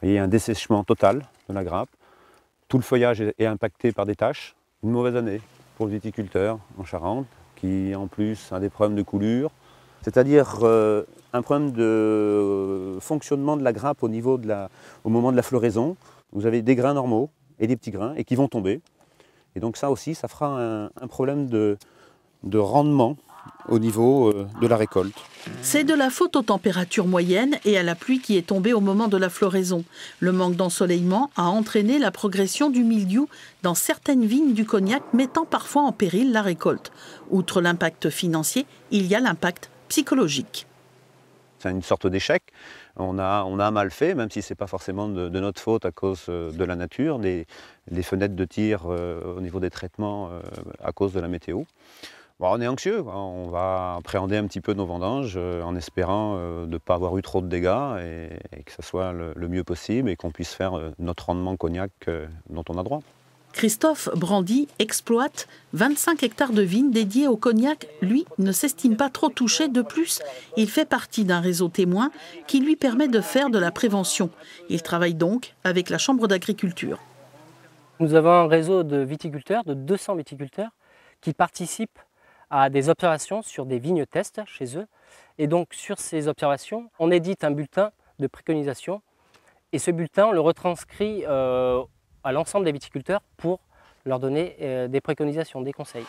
Il y a un dessèchement total de la grappe. Tout le feuillage est impacté par des taches. Une mauvaise année pour le viticulteur en Charente, qui en plus a des problèmes de coulure. C'est-à-dire un problème de fonctionnement de la grappe au moment de la floraison. Vous avez des grains normaux et des petits grains et qui vont tomber. Et donc ça aussi, ça fera un problème de rendement au niveau de la récolte. C'est de la faute aux températures moyennes et à la pluie qui est tombée au moment de la floraison. Le manque d'ensoleillement a entraîné la progression du mildiou dans certaines vignes du Cognac, mettant parfois en péril la récolte. Outre l'impact financier, il y a l'impact psychologique. C'est une sorte d'échec. On a mal fait, même si ce n'est pas forcément de notre faute à cause de la nature, des fenêtres de tir au niveau des traitements à cause de la météo. Bon, on est anxieux, on va appréhender un petit peu nos vendanges en espérant de ne pas avoir eu trop de dégâts et que ça soit le mieux possible et qu'on puisse faire notre rendement cognac dont on a droit. Christophe Brandy exploite 25 hectares de vignes dédiées au cognac. Lui ne s'estime pas trop touché. De plus, il fait partie d'un réseau témoin qui lui permet de faire de la prévention. Il travaille donc avec la Chambre d'agriculture. Nous avons un réseau de viticulteurs, de 200 viticulteurs, qui participent à des observations sur des vignes tests chez eux. Et donc sur ces observations, on édite un bulletin de préconisation. Et ce bulletin, on le retranscrit à l'ensemble des viticulteurs pour leur donner des préconisations, des conseils.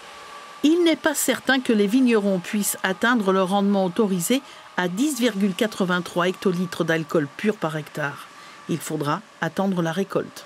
Il n'est pas certain que les vignerons puissent atteindre le rendement autorisé à 10,83 hectolitres d'alcool pur par hectare. Il faudra attendre la récolte.